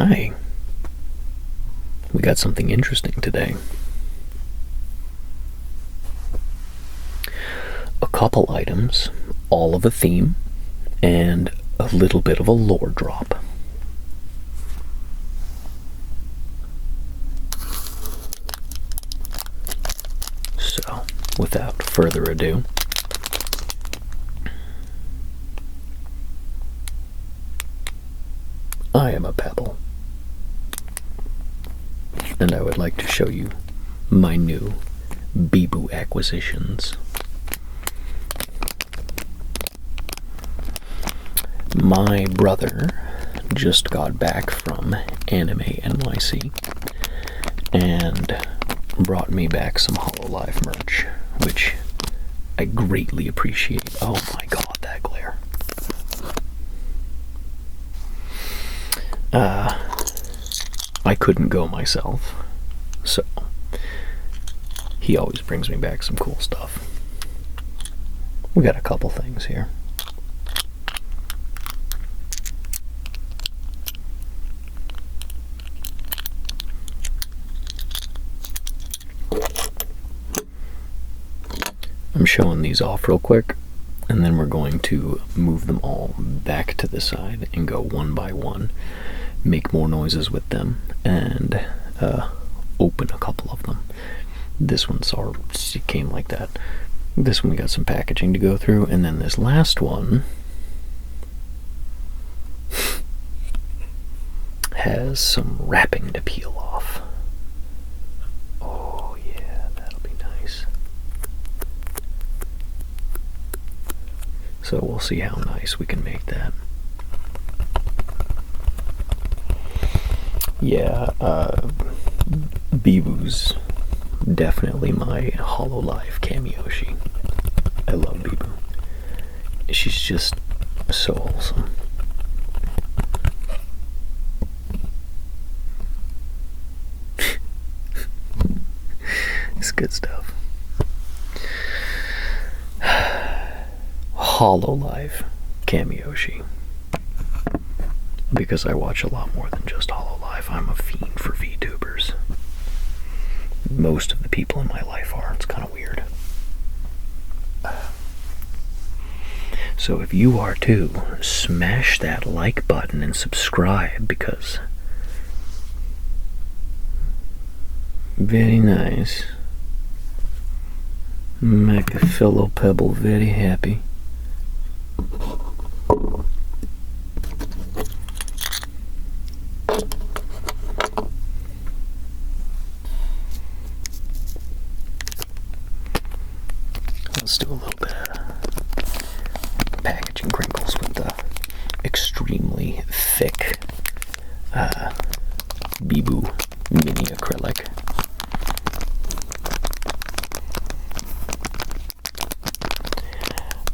Hi. We got something interesting today. A couple items, all of a theme, and a little bit of a lore drop. So, without further ado, I am a pebble, and I would like to show you my new Biboo acquisitions. My brother just got back from NYC and brought me back some hololive merch, which I greatly appreciate. Oh my god, that glare. I couldn't go myself, so he always brings me back some cool stuff. We got a couple things here. I'm showing these off real quick, and then we're going to move them all back to the side and go one by one, make more noises with them, and open a couple of them. This one's it came like that. This one we got some packaging to go through, and then this last one has some wrapping to peel off. Oh yeah, that'll be nice. So we'll see how nice we can make that. Yeah, Biboo's definitely my hololive cameoshi. I love Biboo. She's just so wholesome. It's good stuff. Hololive cameoshi. Because I watch a lot more than just hololive. I'm a fiend for VTubers. Most of the people in my life are. It's kind of weird. So if you are too, smash that like button and subscribe, because very nice. Make a fellow pebble very happy. Let's do a little bit of packaging crinkles with the extremely thick Biboo mini acrylic.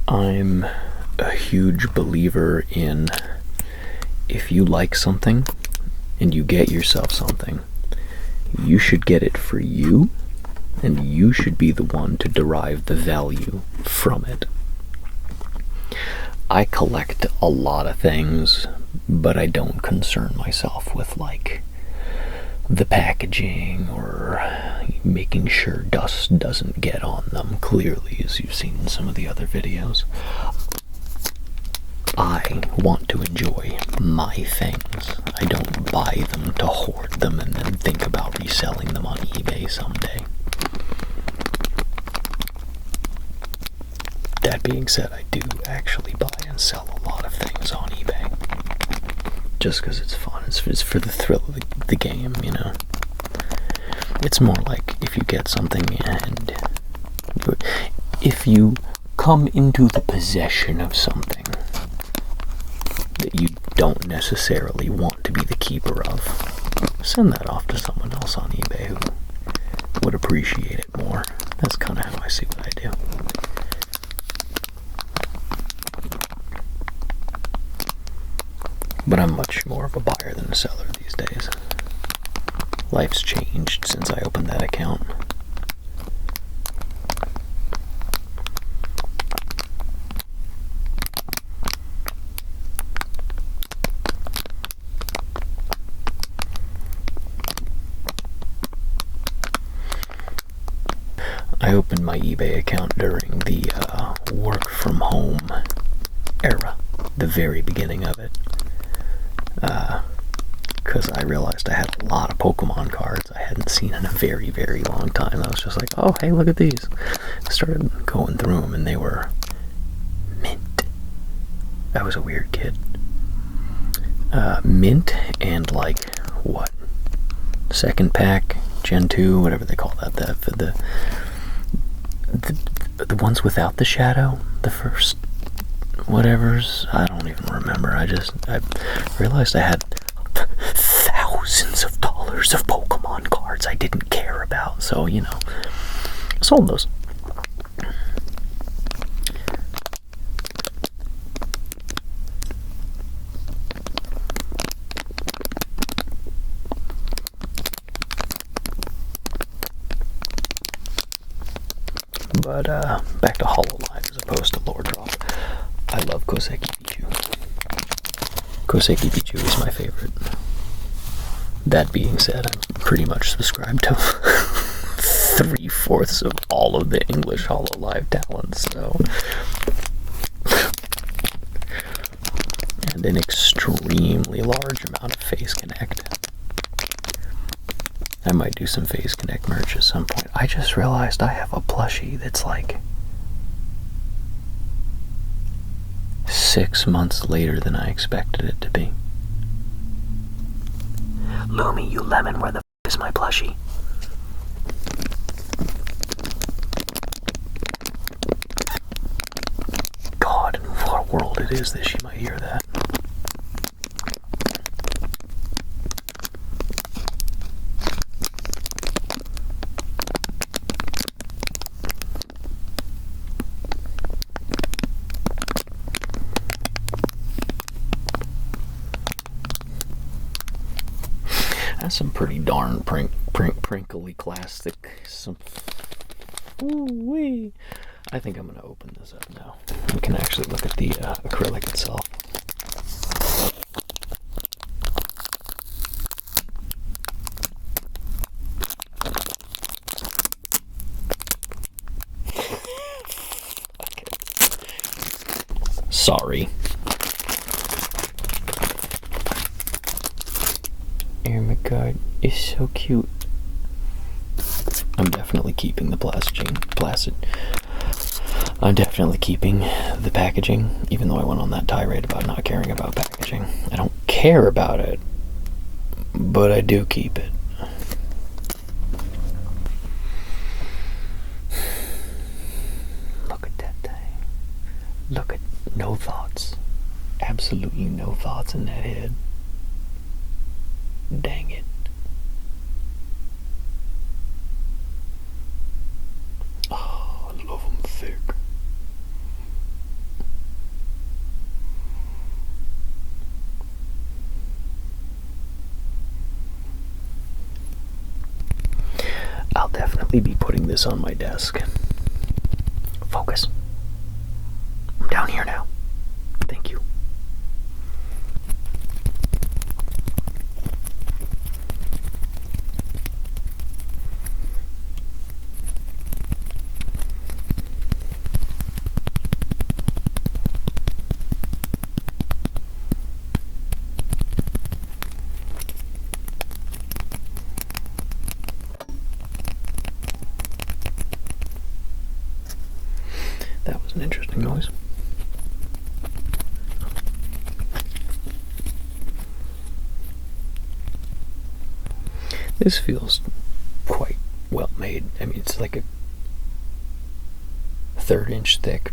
I'm a huge believer in, if you like something and you get yourself something, you should get it for you, and you should be the one to derive the value from it. I collect a lot of things, but I don't concern myself with like the packaging or making sure dust doesn't get on them, clearly, as you've seen in some of the other videos. I want to enjoy my things. I don't buy them to hoard them and then think about reselling them on eBay someday. That being said, I do actually buy and sell a lot of things on eBay. Just because it's fun. It's for the thrill of the game, you know. It's more like if you get something and if you come into the possession of something that you don't necessarily want to be the keeper of, send that off to someone else on eBay who would appreciate it more. That's kind of how I see what I do. But I'm much more of a buyer than a seller these days. Life's changed since I opened that account. I opened my eBay account during the work from home era, the very beginning of it, because I realized I had a lot of Pokemon cards I hadn't seen in a very, very long time. I was just like, oh, hey, look at these. I started going through them, and they were mint. I was a weird kid. Mint and, like, what? Second pack, Gen 2, whatever they call that, the ones without the shadow, the first whatevers, I don't even remember. I realized I had thousands of dollars of Pokemon cards I didn't care about, so, you know, I sold those. But back to hololive as opposed to lore drop. I love Koseki Bijou. Koseki Bijou is my favorite. That being said, I'm pretty much subscribed to 3/4 of all of the English hololive talents, so. And an extremely large amount of phaseconnect. I might do some phaseconnect merch at some point. I just realized I have a plushie that's like 6 months later than I expected it to be. Lumi, you lemon, where the is my plushie? God, in what world it is that she might hear that. That's some pretty darn prinkly plastic. Ooh-wee. I think I'm going to open this up now. We can actually look at the acrylic itself. Sorry. Oh my god, it's so cute. I'm definitely keeping the plastic. I'm definitely keeping the packaging, even though I went on that tirade about not caring about packaging. I don't care about it, but I do keep it. Look at that thing. Look at no thoughts. Absolutely no thoughts in that head. Dang it. Oh, I love them thick. I'll definitely be putting this on my desk. Focus. I'm down here now. Thank you. That was an interesting noise. This feels quite well made. I mean, it's like a 1/3 inch thick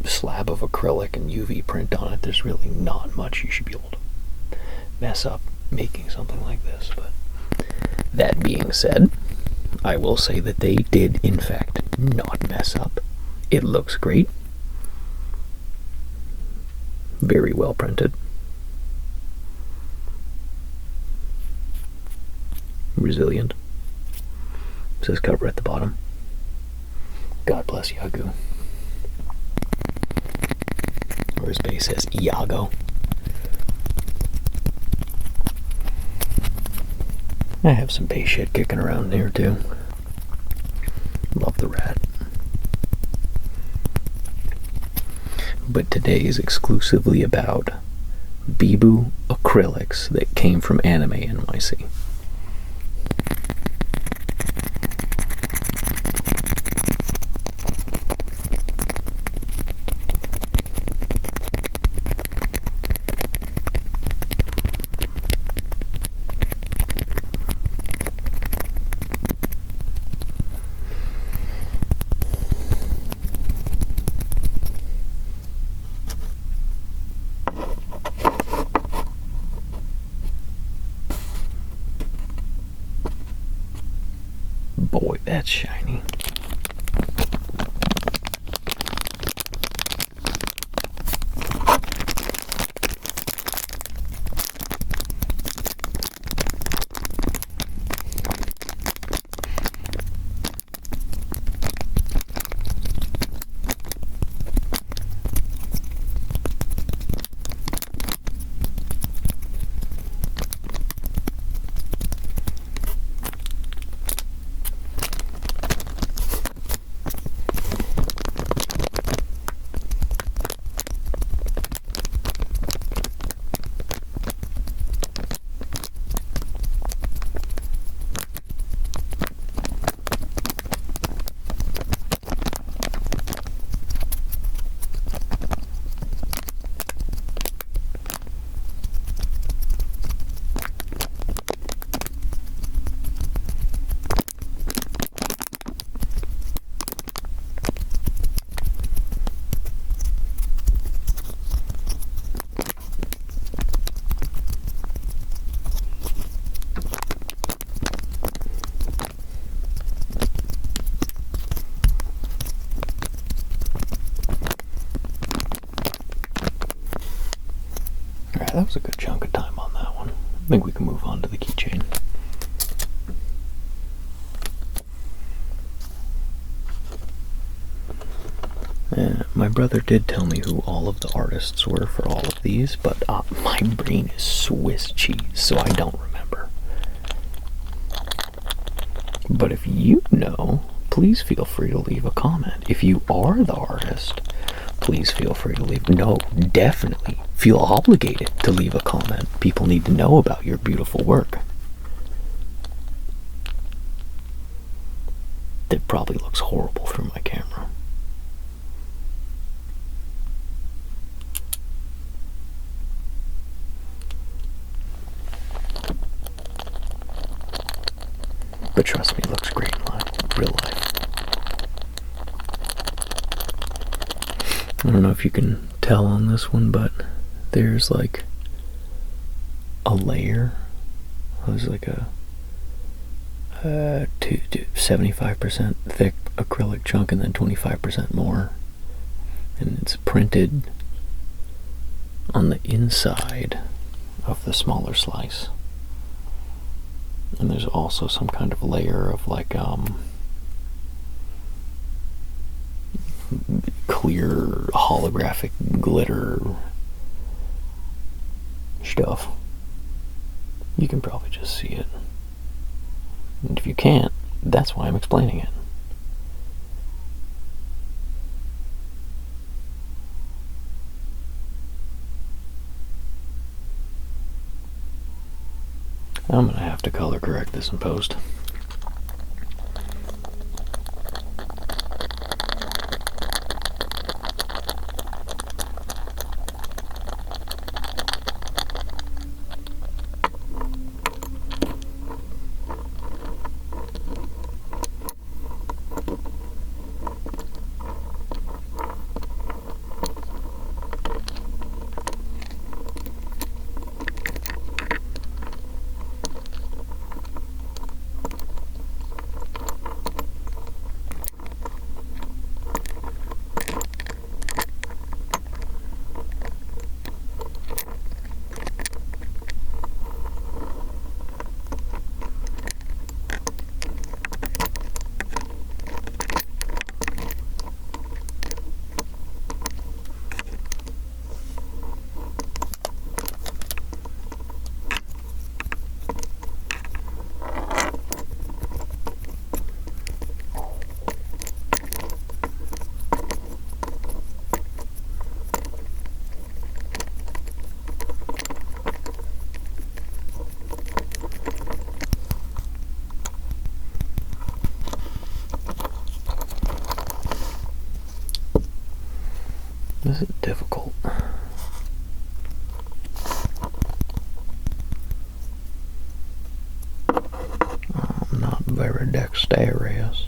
slab of acrylic and UV print on it. There's really not much you should be able to mess up making something like this. But that being said, I will say that they did in fact not mess up. It looks great. Very well printed. Resilient. Says cover at the bottom. God bless Yagu. Or his base says Iago. I have some base shit kicking around here too. Love the rat. But today is exclusively about Biboo acrylics that came from Anime NYC. Boy, that's shiny. Alright, that was a good chunk of time on that one. I think we can move on to the keychain. My brother did tell me who all of the artists were for all of these, but my brain is Swiss cheese, so I don't remember. But if you know, please feel free to leave a comment. If you are the artist, please feel free to leave. No, definitely feel obligated to leave a comment. People need to know about your beautiful work. That probably looks horrible through my camera. But trust me, it looks great in real life. I don't know if you can tell on this one, but there's like a layer. There's like a 75% thick acrylic chunk and then 25% more. And it's printed on the inside of the smaller slice. And there's also some kind of layer of like clear holographic glitter stuff. You can probably just see it. And if you can't, that's why I'm explaining it. I'm gonna have to color correct this in post. This is difficult. I'm not very dexterous.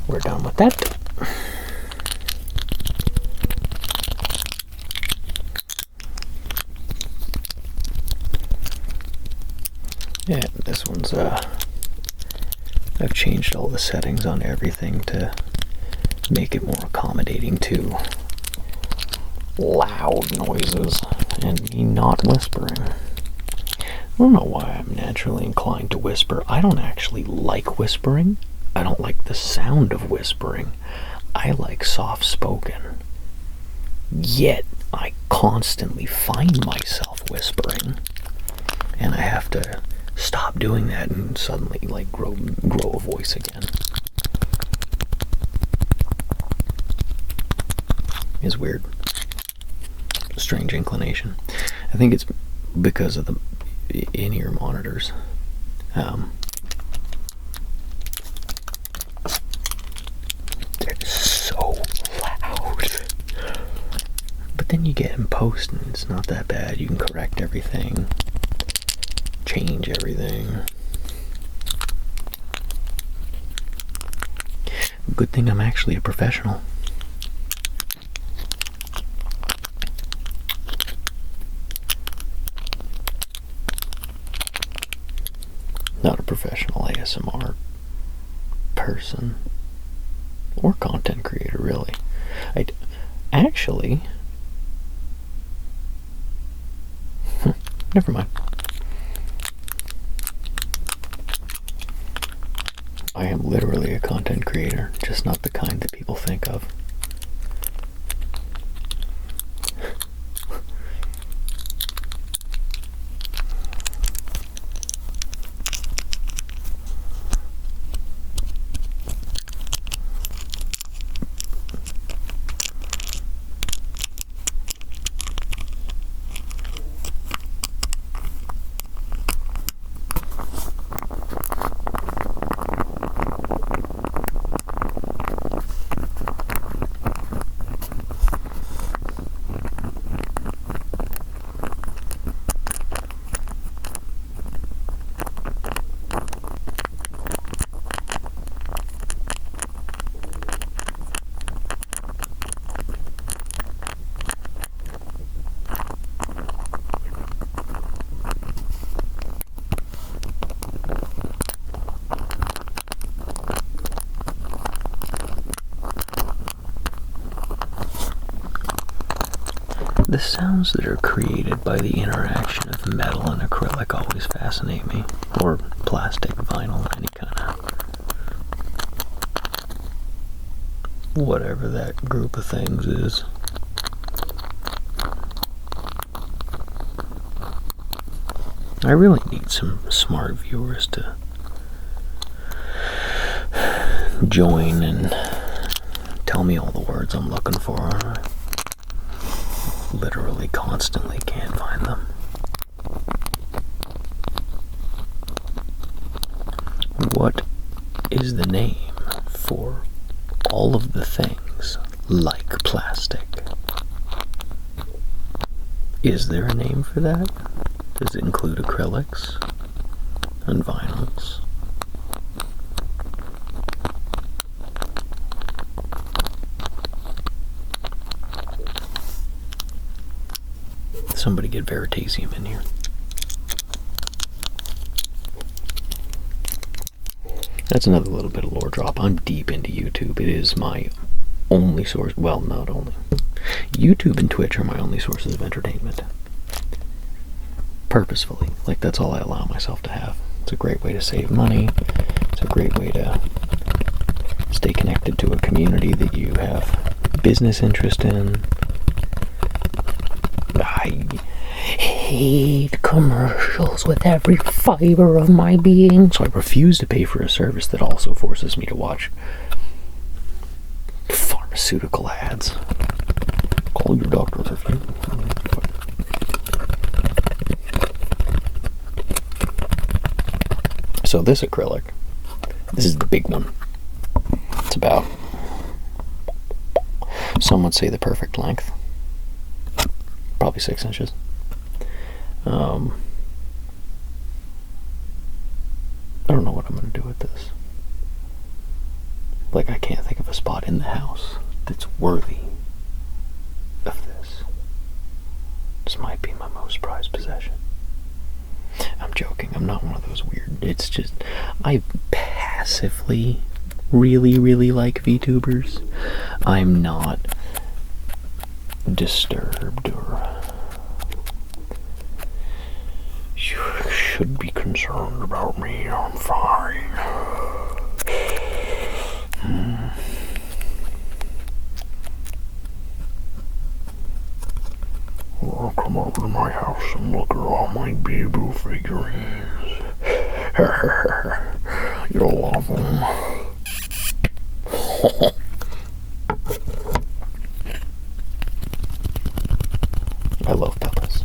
We're done with that. Yeah, this one's I've changed all the settings on everything to make it more accommodating to loud noises and me not whispering. I don't know why I'm naturally inclined to whisper. I don't actually like whispering. I don't like the sound of whispering. I like soft spoken. Yet I constantly find myself whispering, and I have to stop doing that and suddenly like grow a voice again. It's weird. Strange inclination. I think it's because of the in-ear monitors. They're so loud. But then you get in post and it's not that bad. You can correct everything, change everything. Good thing I'm actually a professional. Not a professional ASMR person or content creator, really. Actually, never mind. I am literally a content creator, just not the kind that people think of. The sounds that are created by the interaction of metal and acrylic always fascinate me, or plastic, vinyl, any kind of whatever that group of things is. I really need some smart viewers to join and tell me all the words I'm looking for. Literally constantly can't find them. What is the name for all of the things like plastic? Is there a name for that? Does it include acrylics and vinyls? Somebody get Veritasium in here. That's another little bit of lore drop. I'm deep into YouTube. It is my only source. Well, not only. YouTube and Twitch are my only sources of entertainment. Purposefully. Like, that's all I allow myself to have. It's a great way to save money. It's a great way to stay connected to a community that you have business interest in. hate commercials with every fiber of my being. So I refuse to pay for a service that also forces me to watch pharmaceutical ads. Call your doctor if you... So this acrylic, this is the big one. It's about, some would say, the perfect length. Probably 6 inches. I don't know what I'm going to do with this. Like, I can't think of a spot in the house that's worthy of this. This might be my most prized possession. I'm joking. I'm not one of those weird... It's just... I passively really, really like VTubers. I'm not disturbed or... You should be concerned about me. I'm fine. Well, come over to my house and look at all my Biboo figurines. You'll love them. I love Pebbles.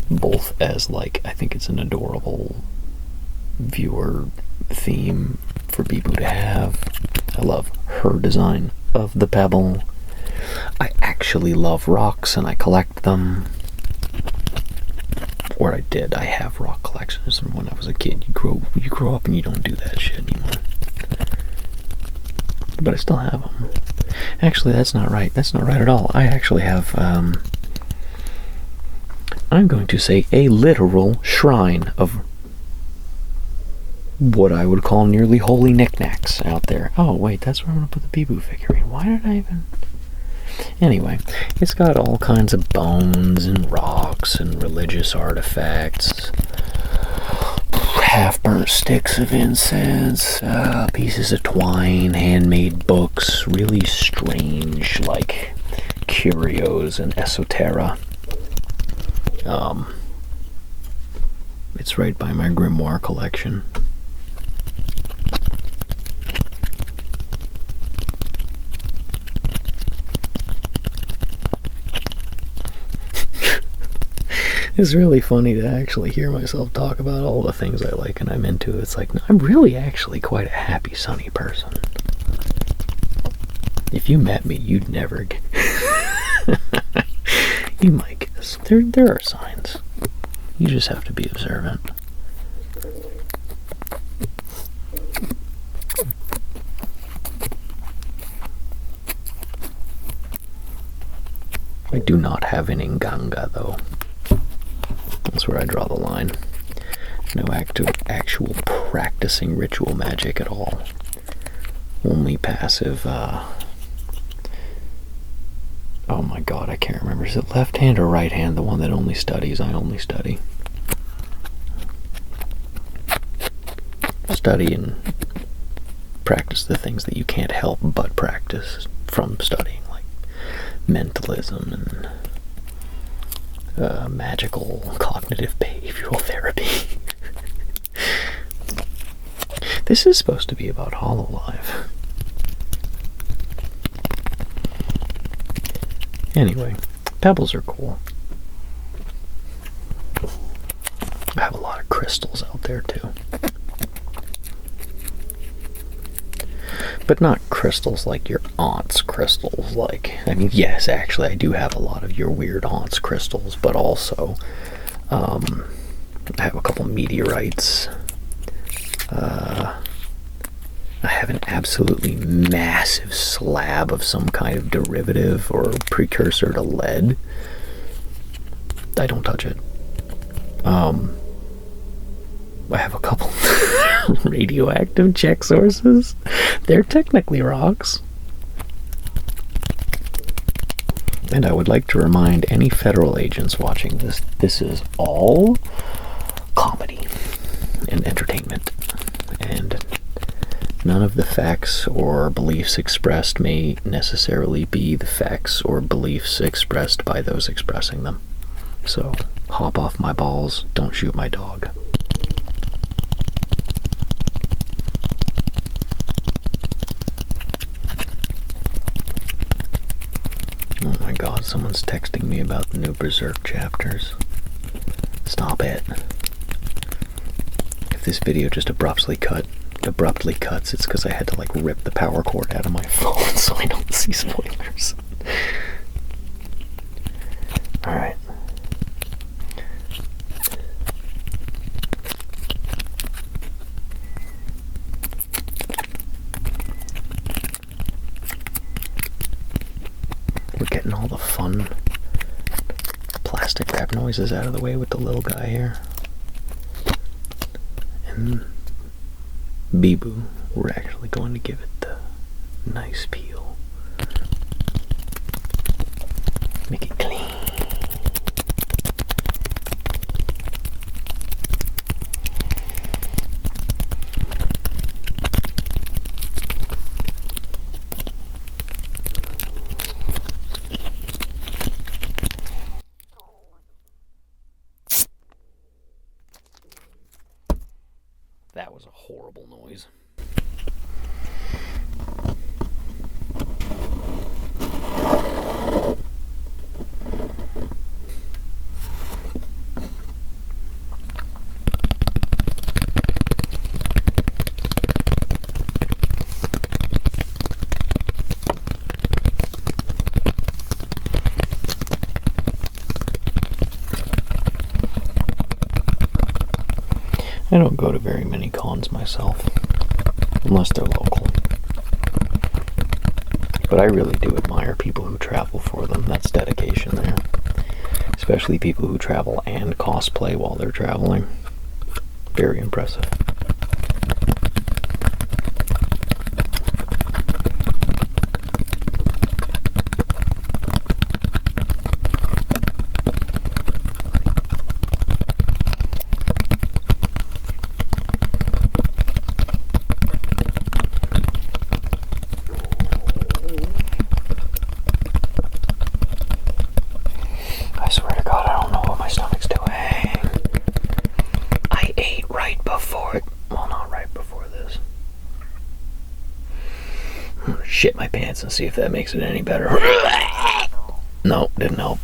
Both as, like, I think it's an adorable viewer theme for Biboo to have. I love her design of the Pebble. I actually love rocks and I collect them. Or I did. I have rock collections from when I was a kid. You grow up and you don't do that shit anymore. But I still have them. Actually, that's not right. That's not right at all. I actually have, I'm going to say, a literal shrine of what I would call nearly holy knickknacks out there. Oh, wait, that's where I'm going to put the Biboo figurine. Why did I even... Anyway, it's got all kinds of bones and rocks and religious artifacts, half-burnt sticks of incense, pieces of twine, handmade books, really strange, like, curios and esoterica. It's right by my grimoire collection. It's really funny to actually hear myself talk about all the things I like and I'm into. It's like, no, I'm really actually quite a happy, sunny person. If you met me, you'd never get... You might guess. There are signs. You just have to be observant. I do not have an inganga, though. That's where I draw the line. No actual practicing ritual magic at all. Only passive, oh my god, I can't remember. Is it left hand or right hand? The one that only studies. I only study. Study and practice the things that you can't help but practice from studying, like mentalism and magical cognitive behavioral therapy. This is supposed to be about hololive. Anyway, pebbles are cool. I have a lot of crystals out there too. But not crystals like your aunt's crystals. Like, I mean, yes, actually, I do have a lot of your weird aunt's crystals, but also, I have a couple meteorites. I have an absolutely massive slab of some kind of derivative or precursor to lead. I don't touch it. I have a couple radioactive check sources. They're technically rocks. And I would like to remind any federal agents watching this is all comedy and entertainment and None of the facts or beliefs expressed may necessarily be the facts or beliefs expressed by those expressing them. So, hop off my balls, don't shoot my dog. Oh my god, someone's texting me about the new Berserk chapters. Stop it. If this video just abruptly cuts, it's because I had to like rip the power cord out of my phone so I don't see spoilers. Alright. We're getting all the fun plastic wrap noises out of the way with the little guy here. And Biboo, we're actually going to give it the nice peel. Make it clean. That was a horrible noise. I don't go to very many cons myself, unless they're local. But I really do admire people who travel for them. That's dedication there. Especially people who travel and cosplay while they're traveling. Very impressive. Shit my pants and see if that makes it any better. No, didn't help.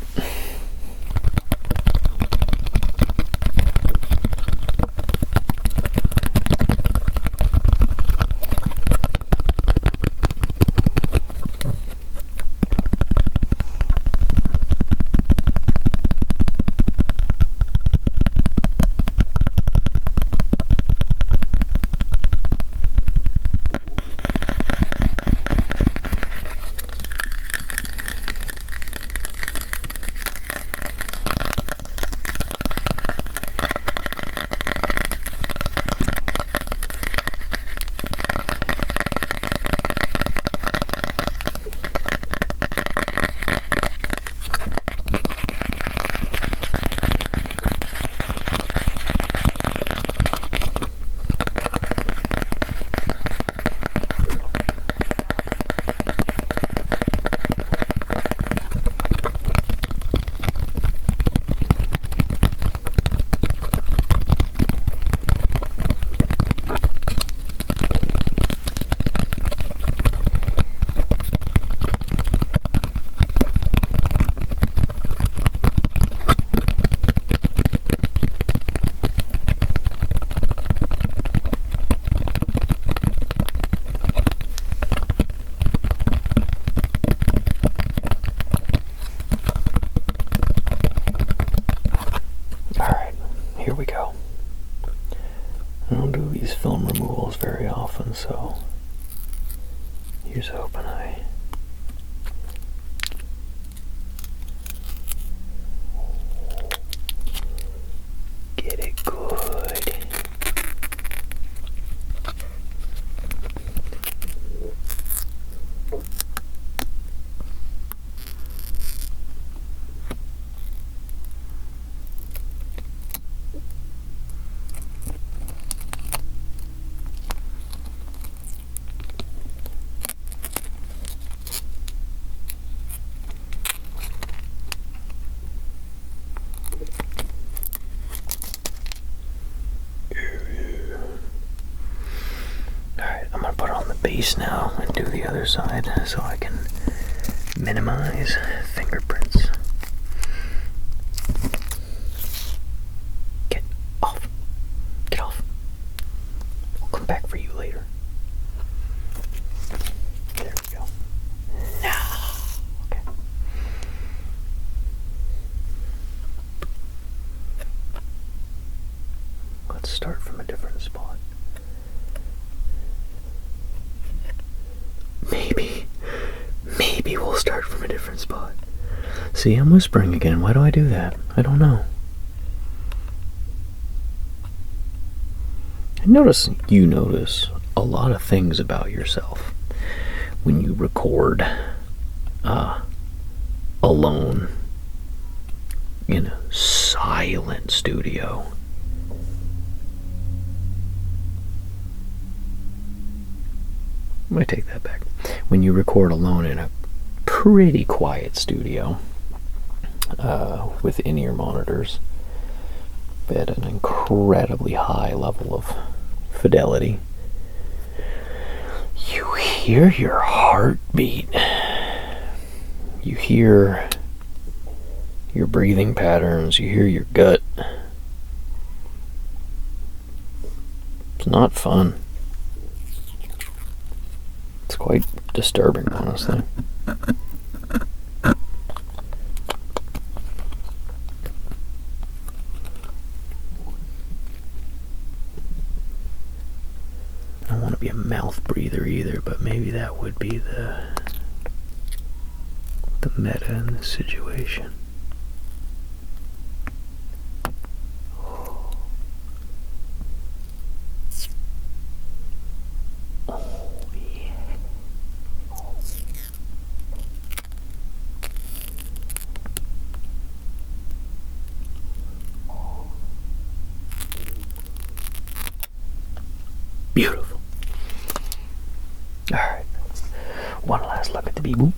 Film removals very often, so here's hoping I get it good. space now and do the other side so I can minimize fingerprints. Get off. Get off. I'll come back for you later. There we go. Now. Okay. Let's start from a different spot. Maybe we'll start from a different spot. See, I'm whispering again. Why do I do that? I don't know. I notice you notice a lot of things about yourself when you record alone in a silent studio. I'm going to take that back. When you record alone in a pretty quiet studio with in-ear monitors at an incredibly high level of fidelity, you hear your heartbeat. You hear your breathing patterns. You hear your gut. It's not fun. It's quite disturbing, honestly. I don't want to be a mouth breather either, but maybe that would be the meta in this situation. Beautiful. Alright. One last look at the Biboo.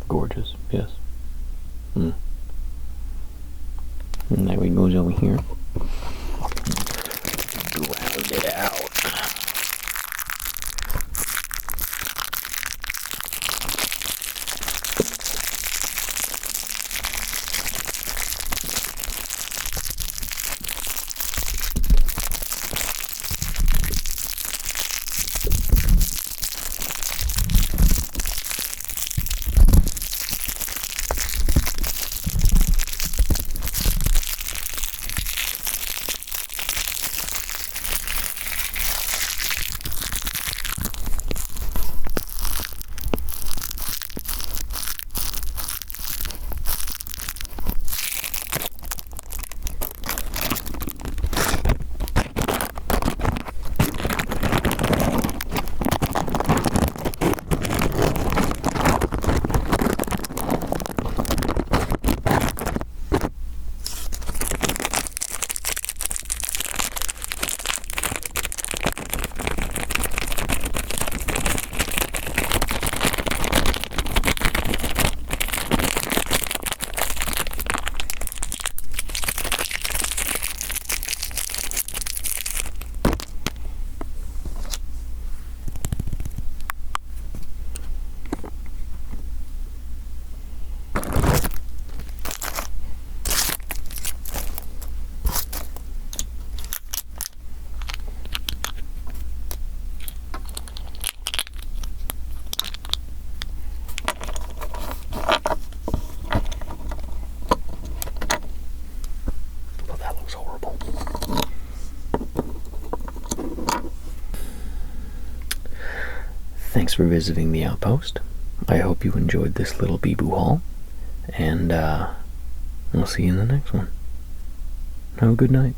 Gorgeous, yes. And there we goes over here. Round it out. Thanks for visiting the Outpost. I hope you enjoyed this little Biboo haul, and we'll see you in the next one. Have a good night.